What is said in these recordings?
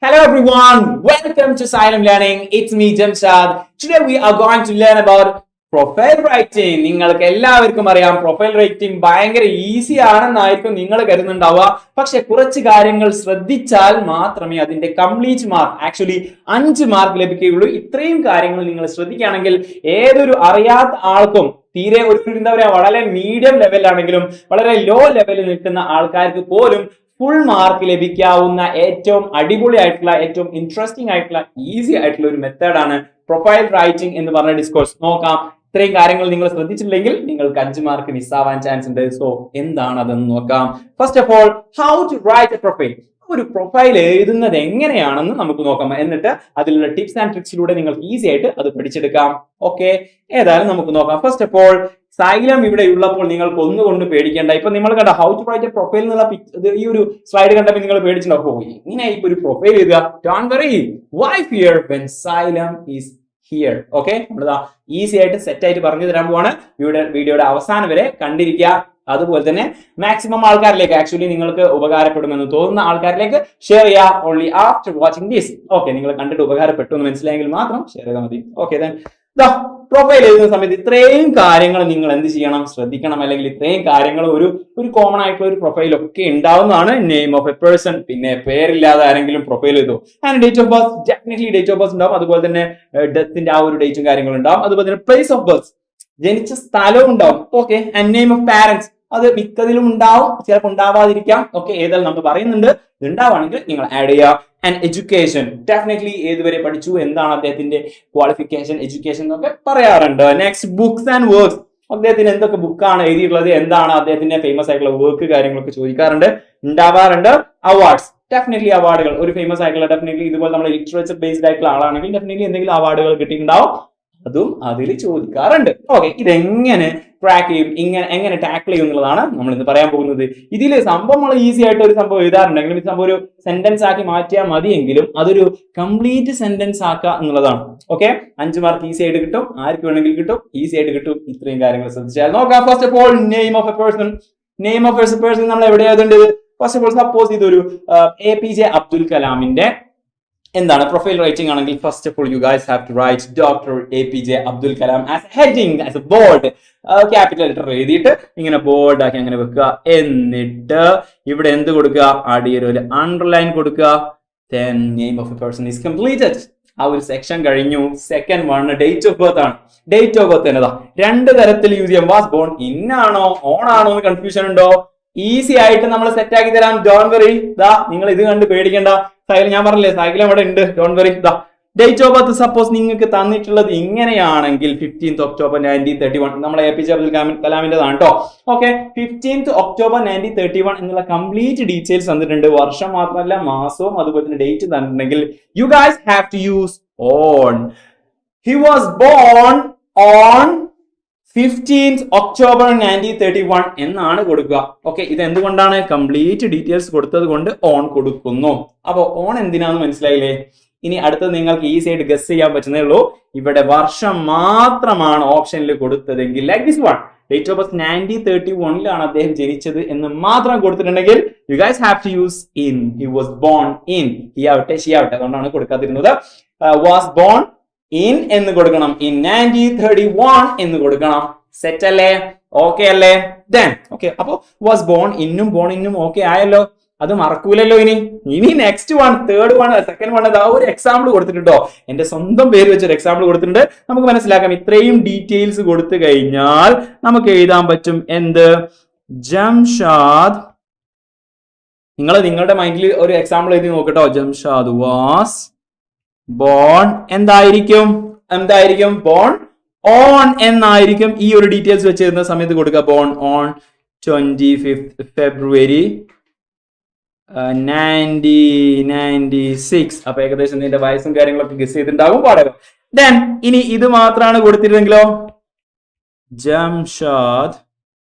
Hello everyone, welcome to Silent Learning. It's me Jamshad. Today we are going to learn about profile writing. നിങ്ങൾക്ക് എല്ലാവർക്കും അറിയാം profile writing ഭയങ്കര easy ആണെന്നായിരിക്കും നിങ്ങൾ കരുതുന്നുണ്ടാവുക. പക്ഷെ കുറച്ച് കാര്യങ്ങൾ ശ്രദ്ധിച്ചാൽ മാത്രമേ അതിന്റെ കംപ്ലീറ്റ് മാർക്ക് ആക്ച്വലി 5 മാർക്ക് ലഭിക്കുകയുള്ളൂ. ഇത്രയും കാര്യങ്ങൾ നിങ്ങൾ ശ്രദ്ധിക്കുകയാണെങ്കിൽ ഏതൊരു അറിയാത്ത ആൾക്കും തീരെ ഒരു എന്താ പറയാ വളരെ മീഡിയം ലെവലാണെങ്കിലും വളരെ ലോ ലെവലിൽ നിൽക്കുന്ന ആൾക്കാർക്ക് പോലും ഫുൾ മാർക്ക് ലഭിക്കാവുന്ന ഏറ്റവും അടിപൊളിയായിട്ടുള്ള ഏറ്റവും ഇൻട്രസ്റ്റിംഗ് ആയിട്ടുള്ള ഈസി ആയിട്ടുള്ള ഒരു മെത്തേഡാണ് പ്രൊഫൈൽ റൈറ്റിംഗ് എന്ന് പറഞ്ഞ ഡിസ്കോഴ്സ്. നോക്കാം, ഇത്രയും കാര്യങ്ങൾ നിങ്ങൾ ശ്രദ്ധിച്ചിട്ടില്ലെങ്കിൽ നിങ്ങൾക്ക് 5 മാർക്ക് മിസ്സാവാൻ ചാൻസ് ഉണ്ട്. സോ എന്താണ് അതെന്ന് നോക്കാം. First of all, how to write a profile. ഒരു പ്രൊഫൈൽ എഴുതുന്നത് എങ്ങനെയാണെന്ന് നമുക്ക് നോക്കാം. എന്നിട്ട് അതിലുള്ള ടിപ്സ് ആൻഡ് ട്രിക്സിലൂടെ നിങ്ങൾക്ക് ഈസി ആയിട്ട് അത് പഠിച്ചെടുക്കാം. ഓക്കെ, ഏതായാലും നമുക്ക് നോക്കാം. ഫസ്റ്റ് ഓഫ് ഓൾ, സൈലം ഇവിടെ ഉള്ളപ്പോൾ നിങ്ങൾക്ക് ഒന്നുകൊണ്ട് പേടിക്കേണ്ട. ഇപ്പൊ നിങ്ങൾ കണ്ട how to write a profile എന്നുള്ള ഈ ഒരു സ്ലൈഡ് കണ്ടപ്പോൾ നിങ്ങൾ പേടിച്ചിട്ടുണ്ടാവും, ഇങ്ങനെ ഇപ്പൊ ഒരു പ്രൊഫൈൽ എഴുതുക. Don't worry, why fear when Xylem is here. Okay, നമ്മളിതാ ഈസി ആയിട്ട് സെറ്റ് ആയിട്ട് പറഞ്ഞു തരാൻ പോവാണ്. വീഡിയോയുടെ അവസാനം വരെ കണ്ടിരിക്കുക. അതുപോലെ തന്നെ മാക്സിമം ആൾക്കാരിലേക്ക് ആക്ച്വലി നിങ്ങൾക്ക് ഉപകാരപ്പെടുമെന്ന് തോന്നുന്ന ആൾക്കാരിലേക്ക് ഷെയർ ചെയ്യുക. Only after watching this. Okay, നിങ്ങൾ കണ്ടിട്ട് ഉപകാരപ്പെട്ടു എന്ന് മനസ്സിലായെങ്കിൽ മാത്രം ഷെയർ ചെയ്താൽ മതി. ഓക്കെ, ദെൻ പ്രൊഫൈൽ എഴുതുന്ന സമയത്ത് ഇത്രയും കാര്യങ്ങൾ നിങ്ങൾ എന്ത് ചെയ്യണം, ശ്രദ്ധിക്കണം. അല്ലെങ്കിൽ ഇത്രയും കാര്യങ്ങൾ ഒരു കോമൺ ആയിട്ടുള്ള ഒരു പ്രൊഫൈൽ ഒക്കെ ഉണ്ടാവുന്നതാണ്. നെയിം ഓഫ് എ പേഴ്സൺ, പിന്നെ പേരില്ലാതെ ആരെങ്കിലും പ്രൊഫൈൽ എഴുതും. And date of birth, definitely date of birth ഉണ്ടാവും. അതുപോലെ തന്നെ ഡെത്തിന്റെ ആ ഒരു ഡേറ്റും കാര്യങ്ങളും ഉണ്ടാവും. അതുപോലെ തന്നെ പ്ലേസ് ഓഫ് ബർത്ത്, ജനിച്ച സ്ഥലവും ഉണ്ടാവും. Okay, and name of parents, അത് മിക്കതിലും ഉണ്ടാവും, ചിലപ്പോൾ ഉണ്ടാവാതിരിക്കാം. ഓക്കെ, ഏതായാലും നമ്മൾ പറയുന്നുണ്ട്, ഉണ്ടാവുകയാണെങ്കിൽ നിങ്ങൾ ആഡ് ചെയ്യുക. ആൻഡ് എഡ്യൂക്കേഷൻ, ഡെഫിനറ്റ്ലി ഏതുവരെ പഠിച്ചു, എന്താണ് അദ്ദേഹത്തിന്റെ ക്വാളിഫിക്കേഷൻ, എഡ്യൂക്കേഷൻ എന്നൊക്കെ പറയാറുണ്ട്. നെക്സ്റ്റ്, ബുക്സ് ആൻഡ് വർക്ക്സ്, അദ്ദേഹത്തിന് എന്തൊക്കെ ബുക്കാണ് എഴുതിയിട്ടുള്ളത്, എന്താണ് അദ്ദേഹത്തിന്റെ ഫേമസ് ആയിട്ടുള്ള വർക്ക്, കാര്യങ്ങളൊക്കെ ചോദിക്കാറുണ്ട്, ഉണ്ടാവാറുണ്ട്. അവാർഡ്സ്, ഡെഫിനറ്റ്ലി അവാർഡുകൾ, ഒരു ഫേമസ് ആയിട്ടുള്ള ഡെഫിനറ്റ്ലി ഇതുപോലെ നമ്മൾ ലിറ്ററേച്ചർ ബേസ്ഡ് ആയിട്ടുള്ള ആളാണെങ്കിൽ ഡെഫിനറ്റ്ലി എന്തെങ്കിലും അവാർഡുകൾ കിട്ടിയിട്ടുണ്ടാവും, അതും അതിൽ ചോദിക്കാറുണ്ട്. ഓക്കെ, ഇതെങ്ങനെ ട്രാക്ക് ചെയ്യും, എങ്ങനെ ടാക്കിൾ ചെയ്യും എന്നുള്ളതാണ് നമ്മൾ ഇന്ന് പറയാൻ പോകുന്നത്. ഇതിൽ സംഭവം നമ്മൾ ഈസി ആയിട്ട് ഒരു സംഭവം എഴുതാറുണ്ടെങ്കിലും ഈ സംഭവം ഒരു സെന്റൻസ് ആക്കി മാറ്റിയാൽ മതിയെങ്കിലും അതൊരു കംപ്ലീറ്റ് സെന്റൻസ് ആക്കുക എന്നുള്ളതാണ്. ഓക്കെ, 5 മാർക്ക് ഈസി ആയിട്ട് കിട്ടും, ആർക്ക് വേണമെങ്കിലും കിട്ടും, ഈസി ആയിട്ട് കിട്ടും. ഇത്രയും കാര്യങ്ങൾ ശ്രദ്ധിച്ചാൽ നോക്കാം. First of all, name of a person. Name of a person നമ്മൾ എവിടെ എഴുതേണ്ടത്? ഫസ്റ്റ് ഓഫ് ഓൾ, സപ്പോസ് ഇതൊരു APJ അബ്ദുൽ കലാമിന്റെ എന്താണ് പ്രൊഫൈൽ റൈറ്റിംഗ് ആണെങ്കിൽ first of all you guys have to write doctor APJ Abdul Kalam as heading, as a board, capital letter എഴുതിയിട്ട് ഇങ്ങനെ board ആക്കി അങ്ങനെ വെക്കുക. എന്നിട്ട് ഇവിടെ എന്ത് കൊടുക്കുക? അടിയൊരു അണ്ടർലൈൻ കൊടുക്കുക. Then name of a person is completed. ആ ഒരു സെക്ഷൻ കഴിഞ്ഞു. Second one date of birth ആണ്. ഡേറ്റ് ഓഫ് ബർത്ത് എന്നതാ 2 തരത്തിൽ യൂസ് ചെയ്യാം. വാസ് ബോൺ ഇൻ ആണോ ഓൺ ആണോ എന്ന് കൺഫ്യൂഷൻ ഉണ്ടോ? ഈസി ആയിട്ട് നമ്മൾ സെറ്റ് ആക്കി തരാം. ഡോണ്ട് വറി, നിങ്ങൾ ഇത് കണ്ട് പേടിക്കേണ്ട. സൈക്കിൾ ഞാൻ പറഞ്ഞില്ലേ, സൈക്കിൾ അവിടെ ഉണ്ട്. Don't worry. Date of birth suppose നിങ്ങൾക്ക് തന്നിട്ടുള്ളത് ഇങ്ങനെയാണെങ്കിൽ 15th October 1931, നമ്മളെ APJ അബ്ദുൽ കലാമിന്റെതാണ് കേട്ടോ. ഓക്കെ, 15th October 1931 എന്നുള്ള കംപ്ലീറ്റ് ഡീറ്റെയിൽസ് തന്നിട്ടുണ്ട്. വർഷം മാത്രമല്ല മാസവും അതുപോലെ തന്നെ ഡേറ്റ് തന്നിട്ടുണ്ടെങ്കിൽ you guys have to use on. He was born on 15th October 1931 എന്നാണ് കൊടുക്കുക. ഓക്കെ, ഇത് എന്തുകൊണ്ടാണ്? കംപ്ലീറ്റ് ഡീറ്റെയിൽസ് കൊടുത്തത് കൊണ്ട് ഓൺ കൊടുക്കുന്നു. അപ്പൊ ഓൺ എന്തിനാന്ന് മനസ്സിലായില്ലേ? ഇനി അടുത്തത് നിങ്ങൾക്ക് ഈസി ആയിട്ട് ഗസ് ചെയ്യാൻ പറ്റുന്നേ ഉള്ളൂ. ഇവിടെ വർഷം മാത്രമാണ് ഓപ്ഷനിൽ കൊടുത്തതെങ്കിൽ like this one, date of birth 1931 അദ്ദേഹം ജനിച്ചത് എന്ന് മാത്രം കൊടുത്തിട്ടുണ്ടെങ്കിൽ you guys have to use in. He was born in, he ആവട്ടെ ഷി ആവട്ടെ, അതുകൊണ്ടാണ് കൊടുക്കാതിരുന്നത്. വാസ് ബോൺ ഇൻ എന്ന് കൊടുക്കണം, ഇൻ 1931 എന്ന് കൊടുക്കണം. സെറ്റ് അല്ലേ? ഓക്കെ അല്ലേ? ദെൻ ഓക്കെ, അപ്പൊ വാസ് ബോൺ ഇന്നും ബോൺ ഇന്നും ഓക്കെ ആയല്ലോ, അത് മറക്കൂലല്ലോ. ഇനി next one, third one, second one, അതാ ഒരു എക്സാമ്പിൾ കൊടുത്തിട്ടുണ്ടോ, എന്റെ സ്വന്തം പേര് വെച്ചൊരു എക്സാമ്പിൾ കൊടുത്തിട്ടുണ്ട്. നമുക്ക് മനസ്സിലാക്കാം. ഇത്രയും ഡീറ്റെയിൽസ് കൊടുത്തു കഴിഞ്ഞാൽ നമുക്ക് എഴുതാൻ പറ്റും എന്ത്? ജംഷാദ്. നിങ്ങളുടെ മൈൻഡിൽ ഒരു എക്സാമ്പിൾ എഴുതി നോക്കട്ടോ. ജംഷാദ് വാസ് ബോൺ എന്തായിരിക്കും? ബോൺ ഓൺ എന്നായിരിക്കും. ഈ ഒരു ഡീറ്റെയിൽസ് വെച്ച് തരുന്ന സമയത്ത് കൊടുക്കുക. Born on 25th February 1996. അപ്പൊ ഏകദേശം ഇതിന്റെ വയസ്സും കാര്യങ്ങളൊക്കെ ഗസ് ചെയ്തിട്ടുണ്ടാകും. പാടുക. ദെൻ ഇനി ഇത് മാത്രമാണ് കൊടുത്തിരുന്നെങ്കിലോ? Jamshad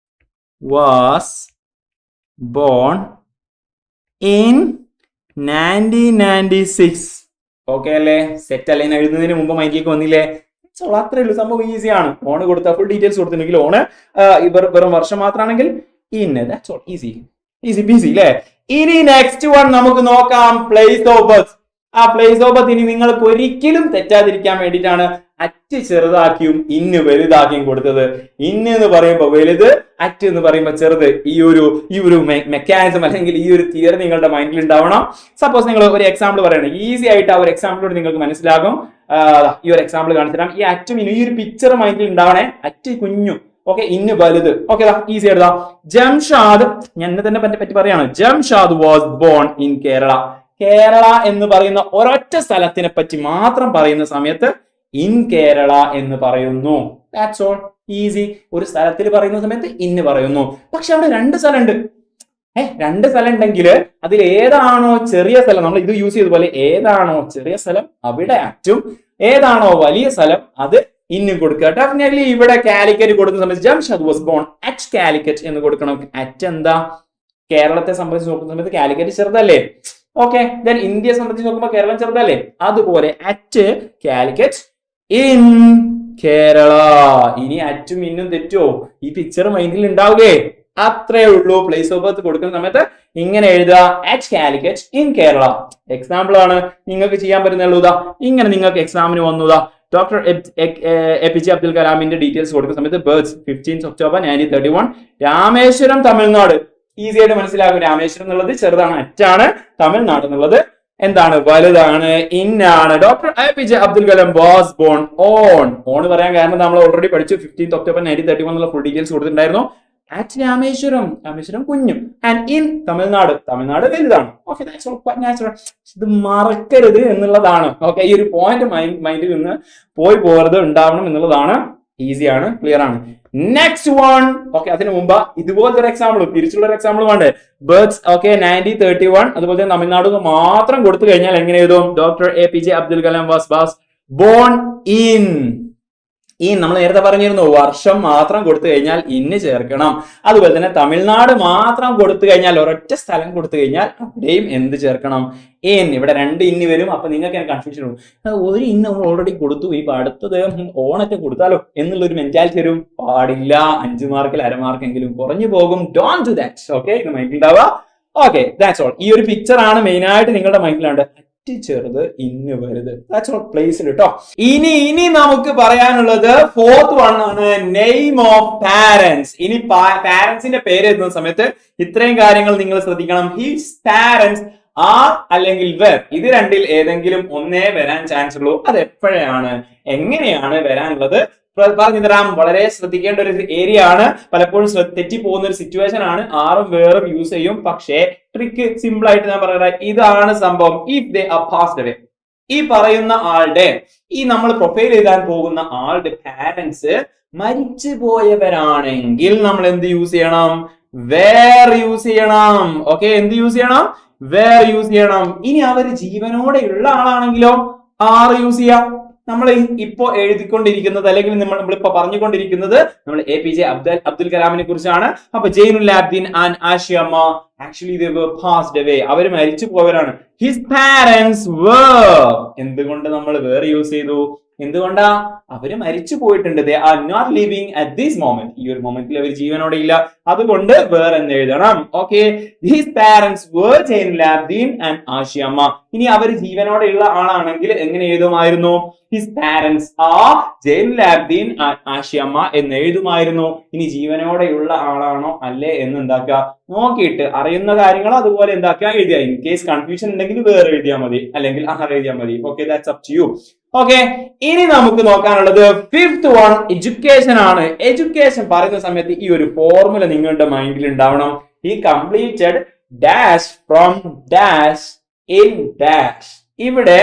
was born in 1996. Okay അല്ലേ? സെറ്റ് അല്ലേ? എഴുതുന്നതിന് മുമ്പ് മൈൻഡിലേക്ക് വന്നില്ലേ? അത്രേ ഉള്ളൂ. സംഭവം ഈസിയാണ്. ഓണ് കൊടുത്ത ഫുൾ ഡീറ്റെയിൽസ് കൊടുത്തിട്ടുണ്ടെങ്കിൽ ഓണ്, വെറും വർഷം മാത്രമാണെങ്കിൽ in. That's all. Easy easy BC അല്ലേ? ഇനി നെക്സ്റ്റ് വൺ നമുക്ക് നോക്കാം. Place of birth. ആ പ്ലേസ് ഓഫ് ബർത്ത് ഇനി നിങ്ങൾക്ക് ഒരിക്കലും തെറ്റാതിരിക്കാൻ വേണ്ടിയിട്ടാണ് അറ്റ് ചെറുതാക്കിയും ഇന്ന് വലുതാക്കിയും കൊടുത്തത്. ഇന്ന് എന്ന് പറയുമ്പോൾ വലുത്, അറ്റ് എന്ന് പറയുമ്പോൾ ചെറുത്. ഈ ഒരു മെക്കാനിസം അല്ലെങ്കിൽ ഈ ഒരു തിയറി നിങ്ങളുടെ മൈൻഡിൽ ഉണ്ടാവണം. സപ്പോസ് നിങ്ങൾ ഒരു എക്സാമ്പിൾ പറയണം, ഈസി ആയിട്ട് ആ ഒരു എക്സാമ്പിളോട് നിങ്ങൾക്ക് മനസ്സിലാകും. ഈ ഒരു എക്സാമ്പിൾ കാണിച്ചു തരാം. ഈ അറ്റും ഈ ഒരു പിക്ചർ മൈൻഡിൽ ഉണ്ടാവണേ. അറ്റ് കുഞ്ഞു, ഓക്കെ, ഇന്ന് വലുത്. ഓക്കെ, ഈസി ആയിട്ട് ജംഷാദ്, ഞാൻ എന്നെ തന്നെ പറ്റി പറയാണ്. Jamshad was born in Kerala. Kerala എന്ന് പറയുന്ന ഒരൊറ്റ സ്ഥലത്തിനെ പറ്റി മാത്രം പറയുന്ന സമയത്ത് ഇൻ കേരള എന്ന് പറയുന്നു. That's all, easy. ഒരു സ്ഥലത്തിൽ പറയുന്ന സമയത്ത് ഇന്ന് പറയുന്നു. പക്ഷെ അവിടെ രണ്ട് സ്ഥലമുണ്ട്. രണ്ട് സ്ഥലം ഉണ്ടെങ്കിൽ അതിൽ ഏതാണോ ചെറിയ സ്ഥലം, നമ്മൾ ഇത് യൂസ് ചെയ്തതുപോലെ ഏതാണോ ചെറിയ സ്ഥലം അവിടെ അറ്റും, ഏതാണോ വലിയ സ്ഥലം അത് ഇന്നും കൊടുക്കുക. ഡെഫിനറ്റ്ലി ഇവിടെ കാലിക്കറ്റ് കൊടുക്കുന്ന സമയത്ത് Jamshad was bone at Calicut എന്ന് കൊടുക്കണം. അറ്റ് എന്താ, കേരളത്തെ സംബന്ധിച്ച് നോക്കുന്ന സമയത്ത് കാലിക്കറ്റ് ചെറുതല്ലേ? ഓക്കെ, ദെൻ ഇന്ത്യയെ സംബന്ധിച്ച് നോക്കുമ്പോൾ കേരളം ചെറുതല്ലേ? അതുപോലെ അറ്റ് കാലിക്കറ്റ്, ഇൻ കേരള. ഇനി അറ്റും ഇന്നും തെറ്റോ? ഈ പിക്ചർ മൈൻഡിൽ ഉണ്ടാവുകയെ? അത്രേ ഉള്ളൂ. പ്ലേസ് ഓഫ് ബർത്ത് കൊടുക്കുന്ന സമയത്ത് ഇങ്ങനെ എഴുതുക, at Calicut in Kerala. Example ആണ് നിങ്ങൾക്ക് ചെയ്യാൻ പറ്റുന്നുള്ളൂ. ഇങ്ങനെ നിങ്ങൾക്ക് എക്സാമിന് വന്നതാ. ഡോക്ടർ APJ അബ്ദുൽ കലാമിന്റെ ഡീറ്റെയിൽസ് കൊടുക്കുന്ന സമയത്ത് birth 15 October 1931, Rameswaram, Tamil Nadu. Easy ആയിട്ട് മനസ്സിലാകും. രാമേശ്വരം എന്നുള്ളത് ചെറുതാണ്, അറ്റാണ്. തമിഴ്നാട് എന്നുള്ളത് എന്താണ്, വലുതാണ്, ഇന്നാണ്. Doctor APJ Abdul Kalam was born on പറയാൻ കാരണം നമ്മൾ ഓൾറെഡി പഠിച്ചു. 15 ഒക്ടോബർ 1931 എന്നുള്ള ഫുൾ ഡീറ്റെയിൽസ് കൊടുത്തിട്ടുണ്ടായിരുന്നു. അറ്റ് രാമേശ്വരം കുഞ്ഞും, ആൻഡ് ഇൻ തമിഴ്നാട് വലുതാണ്. Okay, that's all quite natural. ഇത് മറക്കരുത് എന്നുള്ളതാണ്. ഓക്കെ, ഈ ഒരു പോയിന്റ് മൈൻഡിൽ നിന്ന് പോകരുത്, ഉണ്ടാവണം എന്നുള്ളതാണ്. ഈസിയാണ്, ക്ലിയർ ആണ്. Next one. ഓക്കെ, അതിന് മുമ്പ് ഇതുപോലത്തെ ഒരു എക്സാമ്പിൾ, തിരിച്ചുള്ള ഒരു എക്സാമ്പിൾ വേണ്ടേ? Birth, okay, 1931. അതുപോലെ തന്നെ തമിഴ്നാട് മാത്രം കൊടുത്തു കഴിഞ്ഞാൽ എങ്ങനെ എഴുതും? Doctor APJ Abdul Kalam was born in. നമ്മൾ നേരത്തെ പറഞ്ഞിരുന്നു, വർഷം മാത്രം കൊടുത്തു കഴിഞ്ഞാൽ ഇന്ന് ചേർക്കണം. അതുപോലെ തന്നെ തമിഴ്നാട് മാത്രം കൊടുത്തു കഴിഞ്ഞാൽ, ഒരൊറ്റ സ്ഥലം കൊടുത്തു കഴിഞ്ഞാൽ അവിടെയും എന്ത് ചേർക്കണം? ഇൻ. ഇവിടെ രണ്ട് ഇന്ന് വരും. അപ്പൊ നിങ്ങൾക്ക് കൺഫ്യൂഷൻ വരും, ഒരു ഇന്ന് നമ്മൾ ഓൾറെഡി കൊടുത്തു, ഇപ്പൊ അടുത്തത് ഓണൊക്കെ കൊടുത്താലോ എന്നുള്ളൊരു മെന്റാലിറ്റി വരും. പാടില്ല. 5 മാർക്കിൽ അരമാർക്കെങ്കിലും കുറഞ്ഞു പോകും. Don't do that. ഓക്കെ, ഇത് മൈൻഡിൽ ഉണ്ടാവുക. Okay, that's all. ഈ ഒരു പിക്ചർ ആണ് മെയിൻ ആയിട്ട് നിങ്ങളുടെ മൈൻഡിലുണ്ട്. ചെറുത് ഇന്ന് വലുത്. ദാറ്റ്സ് ഓൾ പ്ലേസിൽ കേട്ടോ. ഇനി നമുക്ക് പറയാനുള്ളത് ഫോർത്ത് വൺ ആണ്, നെയിം ഓഫ് പാരന്റ്സ്. ഇനി പാരന്റ്സിന്റെ പേര് എഴുതുന്ന സമയത്ത് ഇത്രയും കാര്യങ്ങൾ നിങ്ങൾ ശ്രദ്ധിക്കണം. ഹിസ് പാരന്റ്സ് ആർ അല്ലെങ്കിൽ വെർ. ഇത് രണ്ടിൽ ഏതെങ്കിലും ഒന്നേ വരാൻ ചാൻസ് ഉള്ളൂ. അത് എപ്പോഴാണ്, എങ്ങനെയാണ് വരാനുള്ളത് പറഞ്ഞു തരാം. വളരെ ശ്രദ്ധിക്കേണ്ട ഒരു ഏരിയ ആണ്. പലപ്പോഴും തെറ്റിപ്പോകുന്ന ഒരു സിറ്റുവേഷൻ ആണ്. ആറും വേറും യൂസ് ചെയ്യും. പക്ഷേ ട്രിക്ക് സിമ്പിൾ ആയിട്ട് ഞാൻ പറയുന്നത് ഇതാണ് സംഭവം. If they are passed away, ഈ പറയുന്ന ആളുടെ, ഈ നമ്മൾ പ്രൊഫൈൽ എഴുതാൻ പോകുന്ന ആളുടെ പാരന്റ്സ് മരിച്ചു പോയവരാണെങ്കിൽ നമ്മൾ എന്ത് യൂസ് ചെയ്യണം? വേർ യൂസ് ചെയ്യണം. ഓക്കെ, എന്ത് യൂസ് ചെയ്യണം? വേർ യൂസ് ചെയ്യണം. ഇനി അവർ ജീവനോടെ ഉള്ള ആളാണെങ്കിലോ ആറ് യൂസ് ചെയ്യാം. നമ്മൾ ഇപ്പോ എഴുതിക്കൊണ്ടിരിക്കുന്നത് അല്ലെങ്കിൽ നമ്മളിപ്പോ പറഞ്ഞുകൊണ്ടിരിക്കുന്നത് നമ്മൾ APJ അബ്ദുൽ കലാമിനെ കുറിച്ചാണ്. അപ്പൊ Jainul Abdeen and Ashiamma actually they were passed away. അവർ മരിച്ചു പോയവരാണ്. His parents were. എന്തുകൊണ്ട് നമ്മൾ വേറെ യൂസ് ചെയ്തു? എന്തുകൊണ്ടാ? അവര് മരിച്ചു പോയിട്ടുണ്ട്. They are not living at this moment. ഈ ഒരു മൊമെന്റിൽ അവർ ജീവനോടെ ഇല്ല. അതുകൊണ്ട് വേറെ എന്ന് എഴുതണം. Okay, his parents were Jainul Abdeen and Ashiamma. ഇനി അവർ ജീവനോടെ ഉള്ള ആളാണെങ്കിൽ എങ്ങനെ എഴുതുമായിരുന്നു? His parents are Jainul Abdeen and Ashiamma എന്ന് എഴുതുമായിരുന്നു. ഇനി ജീവനോടെയുള്ള ആളാണോ അല്ലേ എന്ന് എന്താക്കുക നോക്കിയിട്ട് അറിയുന്ന കാര്യങ്ങൾ അതുപോലെ എന്താക്കുക എഴുതിയ. ഇൻ കേസ് കൺഫ്യൂഷൻ ഉണ്ടെങ്കിൽ വേറെ എഴുതിയാൽ മതി, അല്ലെങ്കിൽ അങ്ങനെ എഴുതിയാൽ മതി. Okay, that's up to you. Okay, ഇനി നമുക്ക് നോക്കാനുള്ളത് ഫിഫ്ത് വൺ, എഡ്യൂക്കേഷൻ ആണ്. എഡ്യൂക്കേഷൻ പറയുന്ന സമയത്ത് ഈ ഒരു ഫോർമുല നിങ്ങളുടെ മൈൻഡിൽ ഉണ്ടാവണം. He completed dash from dash in dash. ഇവിടെ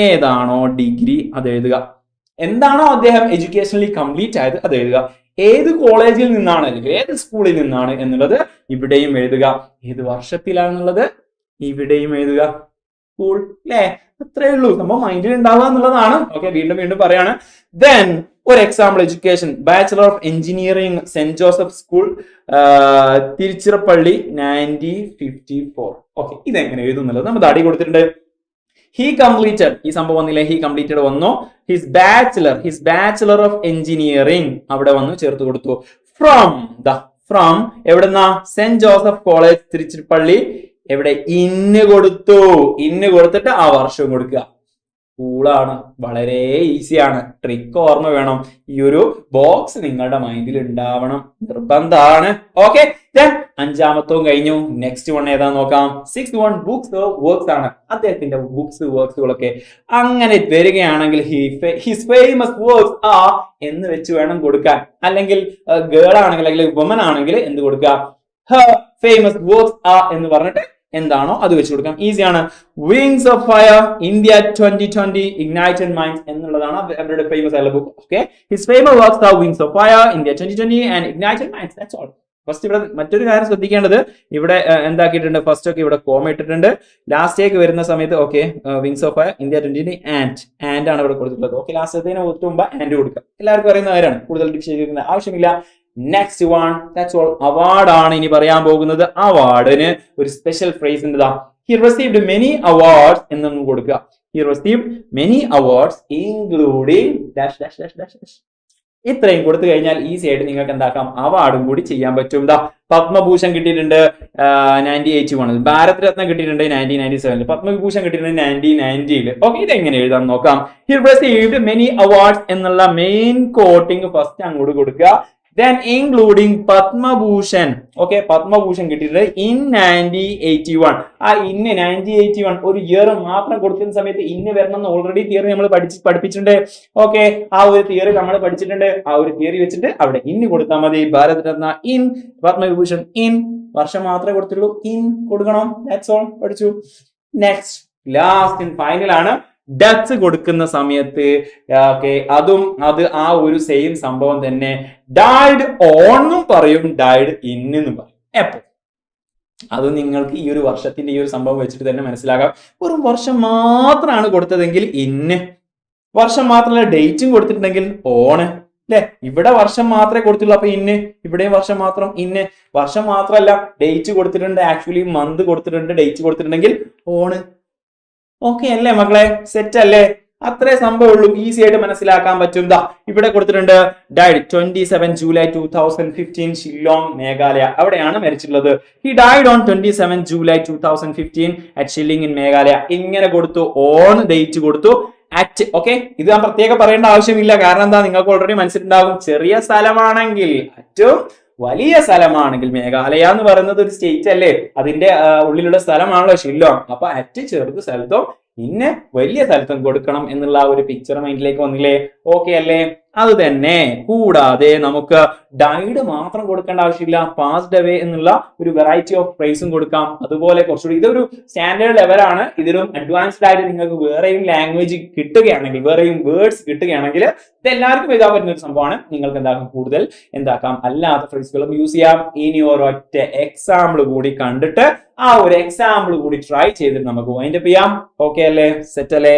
ഏതാണോ ഡിഗ്രി അത് എഴുതുക. എന്താണോ അദ്ദേഹം എഡ്യൂക്കേഷനലി കംപ്ലീറ്റ് ആയത് അത് എഴുതുക. ഏത് കോളേജിൽ നിന്നാണ് അല്ലെങ്കിൽ ഏത് സ്കൂളിൽ നിന്നാണ് എന്നുള്ളത് ഇവിടെയും എഴുതുക. ഏത് വർഷത്തിലാണെന്നുള്ളത് ഇവിടെയും എഴുതുക. സ്കൂൾ അല്ലേ? അത്രേ ഉള്ളൂ. നമ്മൾ മൈൻഡിൽ ഉണ്ടാവുക എന്നുള്ളതാണ്. ഓക്കെ, വീണ്ടും പറയാണ്. ദെൻ ഒരു example, education bachelor of engineering saint Joseph school Tiruchirappalli 1954. Okay, ഇതെങ്ങനെ എഴുതുന്നുള്ളത് നമ്മൾ അടി കൊടുത്തിട്ടുണ്ട്. ഹി കംപ്ലീറ്റഡ്, ഈ സംഭവം വന്നില്ലേ? ഹി കംപ്ലീറ്റഡ് വന്നു. ഹിസ് ബാച്ചലർ ഓഫ് എഞ്ചിനീയറിംഗ് അവിടെ വന്നു ചേർത്ത് കൊടുത്തു. ഫ്രം എവിടെന്നാ? സെന്റ് ജോസഫ് കോളേജ് തിരുച്ചിറപ്പള്ളി എവിടെ ഇന്ന് കൊടുത്തു, ഇന്ന് കൊടുത്തിട്ട് ആ വർഷം കൊടുക്കുക. കൂളാണ്, വളരെ ഈസിയാണ്. ട്രിക്ക് ഓർമ്മ വേണം. ഈ ഒരു ബോക്സ് നിങ്ങളുടെ മൈൻഡിൽ ഉണ്ടാവണം, നിർബന്ധമാണ്. ഓക്കെ, അഞ്ചാമത്തവും കഴിഞ്ഞു. നെക്സ്റ്റ് വൺ ഏതാ നോക്കാം. 6th one ബുക്സ് വർക്ക്സ് ആണ്. അദ്ദേഹത്തിന്റെ ബുക്സ് വർക്ക്സുകളൊക്കെ അങ്ങനെ വരികയാണെങ്കിൽ ഹിസ് ഫേമസ് വർക്ക്സ് ആർ എന്ന് വെച്ച് വേണം കൊടുക്കാൻ. അല്ലെങ്കിൽ ഗേൾ ആണെങ്കിൽ അല്ലെങ്കിൽ വുമൻ ആണെങ്കിൽ എന്ത് കൊടുക്കുക, ഹർ ഫേമസ് വർക്ക്സ് ആർ എന്ന് പറഞ്ഞിട്ട് എന്താണോ അത് വെച്ച് കൊടുക്കാം. ഈസിയാണ്. Wings of fire, India 2020, Ignited minds എന്നുള്ളതാണ് അവരുടെ ഫേമസ് ആയിട്ടുള്ള book. Okay, his famous works R wings of fire, India 2020 and Ignited minds. That's all. First ഇവിടെ മറ്റൊരു കാര്യം ശ്രദ്ധിക്കേണ്ടത്, ഇവിടെ എന്താക്കിയിട്ടുണ്ട്, ഫസ്റ്റ് ഒക്കെ ഇവിടെ കോമ ഇട്ടിട്ടുണ്ട്. ലാസ്റ്റേക്ക് വരുന്ന സമയത്ത് okay wings of fire, India 2020 and ആണ് ഇവിടെ കൊടുത്തിട്ടുള്ളത്. ഓക്കെ, ലാസ്റ്റത്തേന് ഒത്തുമ്പോ ആൻഡ് കൊടുക്കുക. എല്ലാവർക്കും അറിയുന്ന കാര്യമാണ്, കൂടുതൽ ചെയ്തിരിക്കുന്ന ആവശ്യമില്ല. Next one, that's all. Award ആണ് ഇനി പറയാൻ പോകുന്നത്. അവാർഡിന് ഒരു സ്പെഷ്യൽ ഫ്രേസ് ഉണ്ട്. ഹി റിസീവ്ഡ് മെനി അവാർഡ്സ് എന്നൊന്നും കൊടുക്കുക. He received many awards including dash dash dash dash dash. ഇത്രയും കൊടുത്തു കഴിഞ്ഞാൽ ഈസി ആയിട്ട് നിങ്ങൾക്ക് എന്താക്കാം, അവാർഡും കൂടി ചെയ്യാൻ പറ്റും. പത്മഭൂഷൺ കിട്ടിയിട്ടുണ്ട് 1981, ഭാരത് രത്ന കിട്ടിയിട്ടുണ്ട് 1997, പത്മവിഭൂഷൺ കിട്ടിയിട്ടുണ്ട് 1990. ഓക്കെ, ഇതെങ്ങനെ എഴുതാൻ നോക്കാം. ഹി റിസീവ്ഡ് മെനി അവാർഡ്സ് എന്നുള്ള മെയിൻ കോട്ടിംഗ് ഫസ്റ്റ് അങ്ങോട്ട് കൊടുക്കുക. Then including Padma Bhushan. Okay, Padma Bhushan കിട്ടിയിട്ടുണ്ട് in 1981. ആ ഇന്ന് 1981 ഒരു ഇയർ മാത്രം കൊടുക്കുന്ന സമയത്ത് ഇന്ന് വരണം എന്ന് ഓൾറെഡി തിയറി നമ്മൾ പഠിപ്പിച്ചിട്ടുണ്ട്. ഓക്കെ, ആ ഒരു തിയറി നമ്മൾ പഠിച്ചിട്ടുണ്ട്. ആ ഒരു തിയറി വെച്ചിട്ട് അവിടെ ഇന്ന് കൊടുത്താൽ മതി. ഭാരത് രത്ന ഇൻ, പത്മവിഭൂഷൺ ഇൻ, വർഷം മാത്രമേ കൊടുത്തുള്ളൂ, ഇൻ കൊടുക്കണം. ദാറ്റ്സ് ഓൾ, പഠിച്ചു. നെക്സ്റ്റ് ലാസ്റ്റ് ആൻഡ് ഫൈനൽ ആണ് ഡെത്ത് കൊടുക്കുന്ന സമയത്ത്. ഓക്കെ, അത് ആ ഒരു സെയിം സംഭവം തന്നെ. ഡൈഡ് ഓണും പറയും, ഡൈഡ് ഇന്നും പറയും. എപ്പോ അത് നിങ്ങൾക്ക് ഈ ഒരു വർഷത്തിന്റെ ഈ ഒരു സംഭവം വെച്ചിട്ട് തന്നെ മനസ്സിലാക്കാം. ഒരു വർഷം മാത്രമാണ് കൊടുത്തതെങ്കിൽ ഇന്ന്, വർഷം മാത്രമല്ല ഡേറ്റും കൊടുത്തിട്ടുണ്ടെങ്കിൽ ഓണ് അല്ലെ. ഇവിടെ വർഷം മാത്രമേ കൊടുത്തുള്ളൂ, അപ്പൊ ഇന്ന്. ഇവിടെയും വർഷം മാത്രം, ഇന്ന്. വർഷം മാത്രമല്ല ഡേറ്റ് കൊടുത്തിട്ടുണ്ട്, ആക്ച്വലി മന്ത് കൊടുത്തിട്ടുണ്ട്, ഡേറ്റ് കൊടുത്തിട്ടുണ്ടെങ്കിൽ ഓണ്. ഓക്കെ അല്ലേ മക്കളെ, സെറ്റ് അല്ലേ? അത്രേ സംഭവമുള്ളൂ, ഈസി ആയിട്ട് മനസ്സിലാക്കാൻ പറ്റും. ഇവിടെ കൊടുത്തിട്ടുണ്ട് ഡൈഡ് 27 ജൂലൈ 2015 ഷില്ലോങ് മേഘാലയ, അവിടെയാണ് മരിച്ചിട്ടുള്ളത്. He died on 27 July 2015 at Shillong in Meghalaya. ഇങ്ങനെ കൊടുത്തു, ഓൺ ഡേറ്റ് കൊടുത്തു, അറ്റ്. ഓക്കെ, ഇത് ഞാൻ പ്രത്യേകം പറയേണ്ട ആവശ്യമില്ല, കാരണം എന്താ, നിങ്ങൾക്ക് ഓൾറെഡി മനസ്സിലുണ്ടാകും. ചെറിയ സ്ഥലമാണെങ്കിൽ അറ്റും, വലിയ സ്ഥലമാണെങ്കിൽ മേഘാലയ എന്ന് പറയുന്നത് ഒരു സ്റ്റേറ്റ് അല്ലേ, അതിന്റെ ഉള്ളിലുള്ള സ്ഥലമാണല്ലോ ഷില്ലോങ്. അപ്പൊ അറ്റ് ചെറുത് സ്ഥലത്തും പിന്നെ വലിയ സ്ഥലത്തും കൊടുക്കണം എന്നുള്ള ഒരു പിക്ചർ മൈൻഡിലേക്ക് വന്നില്ലേ? ഓക്കെ അല്ലേ? അത് തന്നെ. കൂടാതെ നമുക്ക് ഡൈഡ് മാത്രം കൊടുക്കേണ്ട ആവശ്യമില്ല, പാസ്ഡ് അവേ എന്നുള്ള ഒരു വെറൈറ്റി ഓഫ് ഫ്രേസും കൊടുക്കാം. അതുപോലെ കുറച്ചുകൂടി ഇതൊരു സ്റ്റാൻഡേർഡ് ലെവലാണ്. ഇതിലും അഡ്വാൻസ്ഡ് ആയിട്ട് നിങ്ങൾക്ക് വേറെയും ലാംഗ്വേജ് കിട്ടുകയാണെങ്കിൽ, വേറെയും വേർഡ്സ് കിട്ടുകയാണെങ്കിൽ ഇത് എല്ലാവർക്കും എഴുതാൻ പറ്റുന്ന ഒരു സംഭവമാണ്. നിങ്ങൾക്ക് എന്താക്കാം, കൂടുതൽ എന്താക്കാം, അല്ലാത്ത ഫ്രേസുകളും യൂസ് ചെയ്യാം. ഇനി ഒരൊറ്റ എക്സാമ്പിൾ കൂടി കണ്ടിട്ട് ആ ഒരു എക്സാമ്പിൾ കൂടി ട്രൈ ചെയ്തിട്ട് നമുക്ക് വൈൻഡപ്പ് ചെയ്യാം. ഓക്കെ അല്ലേ? സെറ്റ് അല്ലേ?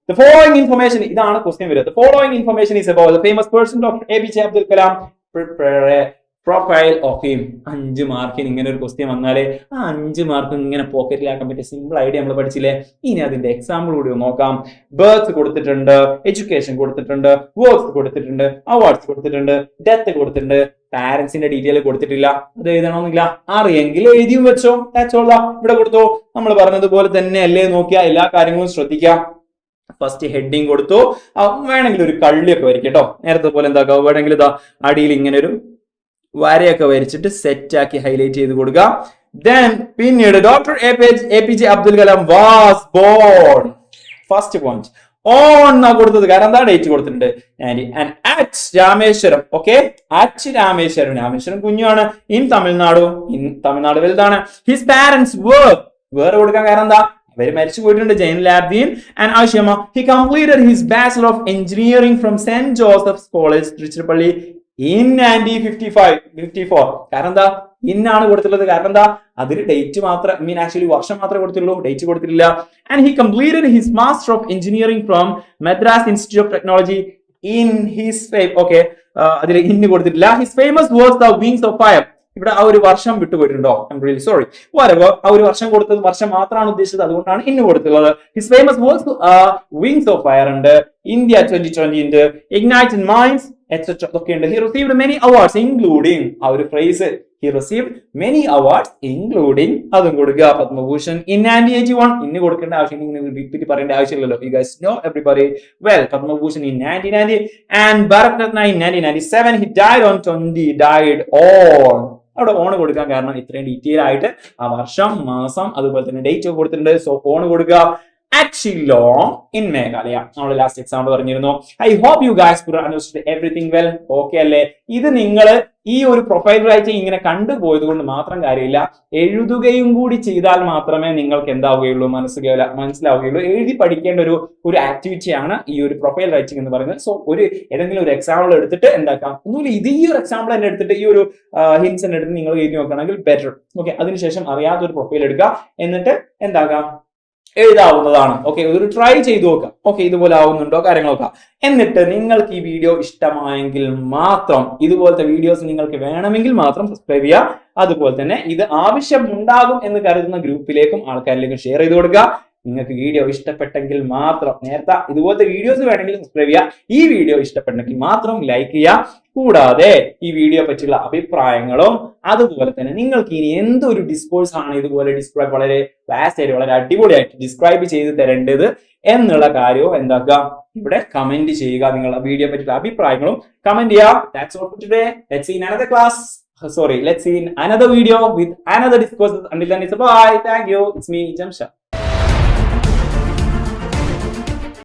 The following information, ഇതാണ് ക്വസ്റ്റ്യൻ വരുന്നത്. The following information is about the famous person Dr. APJ Abdul Kalam. Prepare a profile of him. 5 മാർക്കിന് ഇങ്ങനെ ഒരു ക്വസ്റ്റ്യൻ വന്നാലേ ആ 5 മാർക്ക് ഇങ്ങനെ പോക്കറ്റിലാക്കാൻ പറ്റിയ സിമ്പിൾ ഐഡിയ നമ്മൾ പഠിച്ചില്ലേ? ഇനി അതിന്റെ എക്സാമ്പിൾ കൂടി നോക്കാം. ബർത്ത് കൊടുത്തിട്ടുണ്ട്, എഡ്യൂക്കേഷൻ കൊടുത്തിട്ടുണ്ട്, വർക്ക്സ് കൊടുത്തിട്ടുണ്ട്, അവാർഡ്സ് കൊടുത്തിട്ടുണ്ട്, ഡെത്ത് കൊടുത്തിട്ടുണ്ട്, പാരന്റ്സിന്റെ ഡീറ്റെയിൽ കൊടുത്തിട്ടില്ല. അത് എഴുതണമെന്നില്ല, അറിയെങ്കിൽ എഴുതിയും വെച്ചോ. ഇവിടെ കൊടുത്തോ. നമ്മൾ പറഞ്ഞതുപോലെ തന്നെ അല്ലേ, നോക്കിയാ എല്ലാ കാര്യങ്ങളും ശ്രദ്ധിക്കാം. ഫസ്റ്റ് ഹെഡിങ് കൊടുത്തു, വേണമെങ്കിൽ ഒരു കള്ളിയൊക്കെ വരയ്ക്കും കേട്ടോ. നേരത്തെ പോലെ എന്താക്കുക, വേണമെങ്കിൽ ഇതാ അടിയിൽ ഇങ്ങനെ ഒരു വരയൊക്കെ വരച്ചിട്ട് സെറ്റ് ആക്കി ഹൈലൈറ്റ് ചെയ്ത് കൊടുക്കുക. ദെൻ പിന്നീട് doctor APJ Abdul Kalam was born. First point on എന്നാ കൊടുത്തത്, കാരണം എന്താ ഡേറ്റ് കൊടുത്തിട്ടുണ്ട്. At Rameswaram. Okay, at Rameswaram. Rameswaram കുഞ്ഞാണ്. ഇൻ തമിഴ്നാട് വലുതാണ്. ഹിസ് പാരന്റ്സ് വേറെ കൊടുക്കാൻ കാരണം എന്താ, അവര് മരിച്ചു പോയിട്ടുണ്ട്. Jainul Abdeen and Ashima. He completed his bachelor of engineering from Saint Joseph's college Tiruchirappalli in 1954. കാരണം എന്താ, ഇന്നാണ് കൊടുത്തിട്ടുള്ളത്. കാരണം എന്താ, അതിൽ ഡേറ്റ് മാത്രം, ആക്ച്വലി വർഷം മാത്രമേ കൊടുത്തുള്ളൂ, ഡേറ്റ് കൊടുത്തിട്ടില്ല. And he completed his master of engineering from Madras institute of technology in his okay, അതിൽ ഇന്ന് കൊടുത്തിട്ടില്ല. His famous was the wings of fire. ഇവിടെ ആ ഒരു വർഷം വിട്ടുപോയിട്ടുണ്ടോ? I'm really sorry. വരവോ ആ ഒരു വർഷം കൊടുത്തത് വർഷം മാത്രമാണ് ഉദ്ദേശിച്ചത്, അതുകൊണ്ടാണ് ഇന്ന് കൊടുത്തുള്ളത്. His famous was wings of fire ഉണ്ട്, ഇന്ത്യ 2020 ഉണ്ട്, ഇഗ്നൈറ്റഡ് മൈൻഡ്സ് എക്സെട്ര ഒക്കെ ഉണ്ട്. He received many awards including ആ ഒരു phrase he received many awards including അതും കൊടുക്കുക പത്മഭൂഷൺ in 1981 ഇന്ന് കൊടുക്കേണ്ട ആവശ്യം ഇങ്ങനെ റിപ്പീറ്റ് പറയേണ്ട ആവശ്യമില്ലല്ലോ. You guys know everybody well. Padma Bhushan in 1990 and Bharat Ratna in 1997. He died on 20 died on അവിടെ ഓൺ കൊടുക്കാൻ കാരണം ഇത്രയും ഡീറ്റെയിൽ ആയിട്ട് ആ വർഷം മാസം അതുപോലെ തന്നെ ഡേറ്റ് ഒക്കെ കൊടുത്തിട്ടുണ്ട്. സോ ഓൺ കൊടുക്കുക. Axilong in Meghalaya. നമ്മൾ ലാസ്റ്റ് എക്സാമ്പിൾ പറഞ്ഞിരുന്നു. I hope you guys could understand everything well. Okay അല്ലേ? ഇത് നിങ്ങൾ ഈ ഒരു പ്രൊഫൈൽ റൈറ്റിംഗ് ഇങ്ങനെ കണ്ടുപോയത് കൊണ്ട് മാത്രം കാര്യമില്ല, എഴുതുകയും കൂടി ചെയ്താൽ മാത്രമേ നിങ്ങൾക്ക് എന്താവുകയുള്ളൂ, മനസ്സിലാവുകയുള്ളൂ. എഴുതി പഠിക്കേണ്ട ഒരു ആക്ടിവിറ്റിയാണ് ഈ ഒരു പ്രൊഫൈൽ റൈറ്റിംഗ് എന്ന് പറയുന്നത്. സോ ഏതെങ്കിലും ഒരു എക്സാമ്പിൾ എടുത്തിട്ട് എന്താക്കാം, ഒന്നുമില്ല, ഇത് ഈ ഒരു എക്സാമ്പിൾ തന്നെ എടുത്തിട്ട് ഈ ഒരു ഹിൻസ് തന്നെ എടുത്ത് നിങ്ങൾ എഴുതി നോക്കുകയാണെങ്കിൽ ബെറ്റർ. ഓക്കെ, അതിനുശേഷം അറിയാത്തൊരു പ്രൊഫൈൽ എടുക്കുക, എന്നിട്ട് എന്താക്കാം, എഴുതാവുന്നതാണ്. ഓക്കെ, ഒരു ട്രൈ ചെയ്ത് നോക്കാം. ഓക്കെ, ഇതുപോലെ ആവുന്നുണ്ടോ കാര്യങ്ങളൊക്കെ. എന്നിട്ട് നിങ്ങൾക്ക് ഈ വീഡിയോ ഇഷ്ടമായെങ്കിൽ മാത്രം, ഇതുപോലത്തെ വീഡിയോസ് നിങ്ങൾക്ക് വേണമെങ്കിൽ മാത്രം സബ്സ്ക്രൈബ് ചെയ്യുക. അതുപോലെ തന്നെ ഇത് ആവശ്യമുണ്ടാകും എന്ന് കരുതുന്ന ഗ്രൂപ്പിലേക്കും ആൾക്കാരിലേക്കും ഷെയർ ചെയ്ത് കൊടുക്കുക. നിങ്ങൾക്ക് വീഡിയോ ഇഷ്ടപ്പെട്ടെങ്കിൽ മാത്രം, നേരത്തെ ഇതുപോലത്തെ വീഡിയോസ് വേണമെങ്കിൽ സബ്സ്ക്രൈബ് ചെയ്യുക. ഈ വീഡിയോ ഇഷ്ടപ്പെട്ടെങ്കിൽ മാത്രം ലൈക്ക് ചെയ്യുക. കൂടാതെ ഈ വീഡിയോ പറ്റിയുള്ള അഭിപ്രായങ്ങളും അതുപോലെ തന്നെ നിങ്ങൾക്ക് ഇനി എന്തൊരു ഡിസ്കോഴ്സ് ആണ് ഇതുപോലെ ഡിസ്ക്രൈബ് വളരെ വാസ്റ്റ് ആയിട്ട് വളരെ അടിപൊളിയായിട്ട് ഡിസ്ക്രൈബ് ചെയ്ത് തരേണ്ടത് എന്നുള്ള കാര്യവും എന്താക്കുക, ഇവിടെ കമന്റ് ചെയ്യുക. നിങ്ങളുടെ വീഡിയോ പറ്റിയുള്ള അഭിപ്രായങ്ങളും കമന്റ് ചെയ്യുക. That's all for today. Let's see in another class. Let's see in another video with another discourse. Until then, it's a bye. Thank you. It's me, Jamshad.